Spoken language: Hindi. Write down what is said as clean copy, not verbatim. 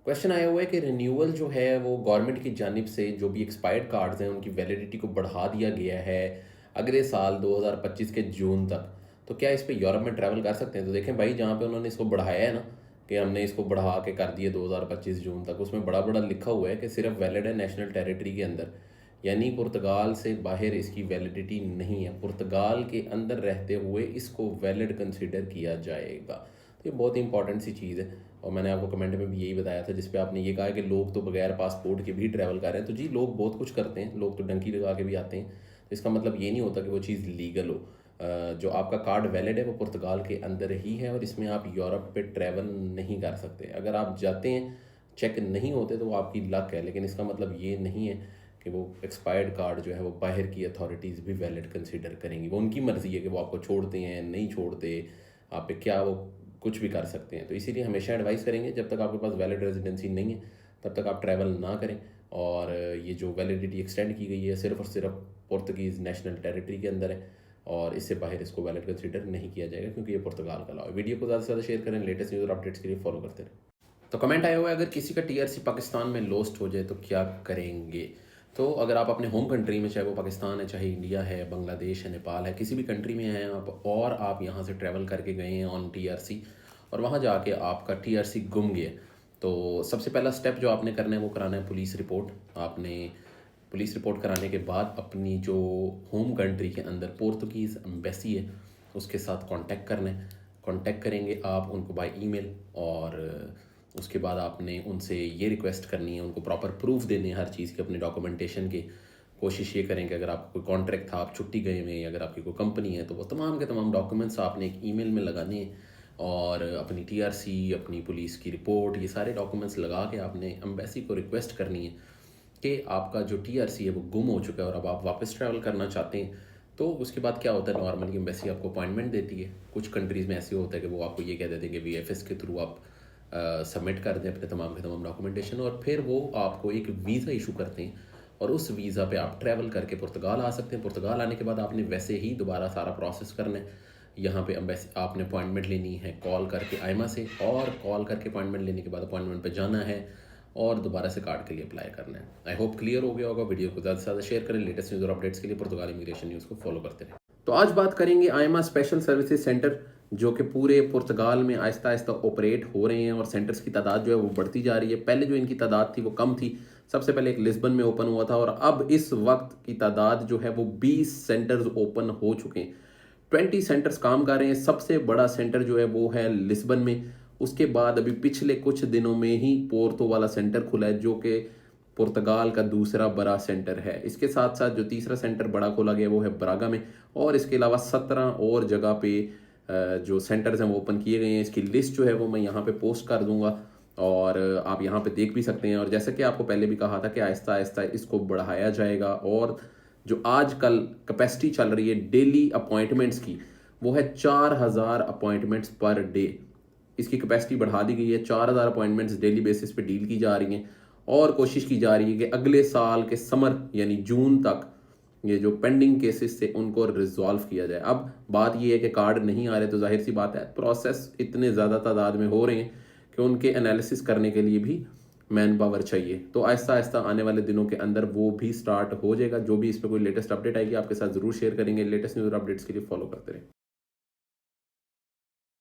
क्वेश्चन आया हुआ है कि रिन्यूअल जो है वो गवर्नमेंट की जानिब से जो भी एक्सपायर्ड कार्ड्स हैं उनकी वैलिडिटी को बढ़ा दिया गया है अगले साल 2025 के जून तक। तो क्या इस पे यूरोप में ट्रैवल कर सकते हैं? तो देखें भाई, जहाँ पे उन्होंने इसको बढ़ाया है ना, कि हमने इसको बढ़ा के कर दिए 2025 जून तक, उसमें बड़ा बड़ा लिखा हुआ है कि सिर्फ वैलिड है नेशनल टेरिटरी के अंदर, यानी पुर्तगाल से बाहर इसकी वैलिडिटी नहीं है। पुर्तगाल के अंदर रहते हुए इसको वैलिड कंसिडर किया जाएगा। तो ये बहुत ही इंपॉर्टेंट सी चीज़ है, और मैंने आपको कमेंट में भी यही बताया था, जिसपे आपने ये कहा कि लोग तो बगैर पासपोर्ट के भी ट्रैवल कर रहे हैं। तो जी, लोग बहुत कुछ करते हैं, लोग तो डंकी लगा के भी आते हैं। तो इसका मतलब ये नहीं होता कि वो चीज़ लीगल हो। जो आपका कार्ड वैलिड है वो पुर्तगाल के अंदर ही है, और इसमें आप यूरोप पे ट्रैवल नहीं कर सकते। अगर आप जाते हैं, चेक नहीं होते, तो वो आपकी लक है, लेकिन इसका मतलब ये नहीं है कि वो एक्सपायर्ड कार्ड जो है वो बाहर की अथॉरिटीज़ भी वैलिड कंसीडर करेंगी। वो उनकी मर्ज़ी है कि वो आपको छोड़ते हैं नहीं छोड़ते, आप पे क्या वो कुछ भी कर सकते हैं। तो इसीलिए हमेशा एडवाइस करेंगे, जब तक आपके पास वैलिड रेजिडेंसी नहीं है तब तक आप ट्रैवल ना करें। और ये जो वैलिडिटी एक्सटेंड की गई है सिर्फ और सिर्फ पुर्तगीज़ नेशनल टेरिटरी के अंदर है, और इससे बाहर इसको वैलिड कंसीडर नहीं किया जाएगा, क्योंकि ये पुर्तगाल का लॉ है। वीडियो को ज़्यादा से ज़्यादा शेयर करें, लेटेस्ट न्यूज़ और अपडेट्स के लिए फॉलो करते रहें। तो कमेंट आया हुआ है, अगर किसी का टीआरसी पाकिस्तान में लॉस्ट हो जाए तो क्या करेंगे? तो अगर आप अपने होम कंट्री में, चाहे वो पाकिस्तान है, चाहे इंडिया है, बांग्लादेश है, नेपाल है, किसी भी कंट्री में हैं आप, और आप यहाँ से ट्रैवल करके गए हैं ऑन टीआरसी, और वहाँ जाके आपका टीआरसी गुम गया, तो सबसे पहला स्टेप जो आपने करना है वो कराना है पुलिस रिपोर्ट। आपने पुलिस रिपोर्ट कराने के बाद अपनी जो होम कंट्री के अंदर पोर्तुगीज़ एम्बेसी है उसके साथ कांटेक्ट करना है। कांटेक्ट करेंगे आप उनको बाय ईमेल, और उसके बाद आपने उनसे ये रिक्वेस्ट करनी है, उनको प्रॉपर प्रूफ देने हैं हर चीज़ के, अपने डॉक्यूमेंटेशन के। कोशिश ये करें कि अगर आपका कोई कॉन्ट्रैक्ट था, आप छुट्टी गए हुए हैं, अगर आपकी कोई कंपनी है, तो वो तमाम के तमाम डॉक्यूमेंट्स आपने एक ईमेल में लगाने हैं, और अपनी टीआरसी, अपनी पुलिस की रिपोर्ट, ये सारे डॉक्यूमेंट्स लगा के आपने एम्बेसी को रिक्वेस्ट करनी है कि आपका जो टीआरसी है वो गुम हो चुका है और अब आप वापस ट्रैवल करना चाहते हैं। तो उसके बाद क्या होता है, नॉर्मली एम्बेसी आपको अपॉइंटमेंट देती है। कुछ कंट्रीज़ में ऐसे होता है कि वो आपको ये कह देते हैं कि वीएफएस के थ्रू आप सबमिट कर दें अपने तमाम के तमाम डॉक्यूमेंटेशन, और फिर वो आपको एक वीज़ा इशू करते हैं, और उस वीज़ा पे आप ट्रैवल करके पुर्तगाल आ सकते हैं। पुर्तगाल आने के बाद आपने वैसे ही दोबारा सारा प्रोसेस करना है। यहाँ पे एम्बेसी आपने अपॉइंटमेंट लेनी है कॉल करके आईमा से, और कॉल करके अपॉइंटमेंट लेने के बाद अपॉइंटमेंट पे जाना है, और दोबारा से कार्ड के लिए अप्लाई करना है। आई होप क्लियर हो गया होगा। वीडियो को ज़्यादा से ज़्यादा शेयर करें, लेटेस्ट न्यूज़ और अपडेट्स के लिए पुर्तगाल इमिग्रेशन न्यूज़ को फॉलो करते रहें। तो आज बात करेंगे आईमा स्पेशल सर्विसेज सेंटर, जो कि पूरे पुर्तगाल में आहिस्ता आहिस्ता ऑपरेट हो रहे हैं, और सेंटर्स की तादाद जो है वो बढ़ती जा रही है। पहले जो इनकी तादाद थी वो कम थी। सबसे पहले एक लिस्बन में ओपन हुआ था, और अब इस वक्त की तादाद जो है वो 20 सेंटर्स ओपन हो चुके हैं। 20 सेंटर्स काम कर रहे हैं। सबसे बड़ा सेंटर जो है वो है लिस्बन में। उसके बाद अभी पिछले कुछ दिनों में ही पोर्तो वाला सेंटर खुला है, जो कि पुर्तगाल का दूसरा बड़ा सेंटर है। इसके साथ साथ जो तीसरा सेंटर बड़ा खोला गया वो है ब्रागा में, और इसके अलावा 17 और जगह पे जो सेंटर्स हैं वो ओपन किए गए हैं। इसकी लिस्ट जो है वो मैं यहाँ पे पोस्ट कर दूंगा, और आप यहाँ पे देख भी सकते हैं। और जैसा कि आपको पहले भी कहा था कि आहिस्ता आहिस्ता इसको बढ़ाया जाएगा, और जो आजकल कैपेसिटी चल रही है डेली अपॉइंटमेंट्स की, वो है 4000 अपॉइंटमेंट्स पर डे। इसकी कैपेसिटी बढ़ा दी गई है। 4000 अपॉइंटमेंट्स डेली बेसिस पे डील की जा रही हैं, और कोशिश की जा रही है कि अगले साल के समर यानी जून तक ये जो पेंडिंग केसेस थे उनको रिजॉल्व किया जाए। अब बात ये है कि कार्ड नहीं आ रहे, तो जाहिर सी बात है प्रोसेस इतने ज़्यादा तादाद में हो रहे हैं कि उनके एनालिसिस करने के लिए भी मैन पावर चाहिए। तो आहिस्ता आहिस्ता आने वाले दिनों के अंदर वो भी स्टार्ट हो जाएगा। जो भी इस पर कोई लेटेस्ट अपडेट आएगी आपके साथ ज़रूर शेयर करेंगे। लेटेस्ट न्यूज़ और अपडेट्स के लिए फॉलो करते रहें।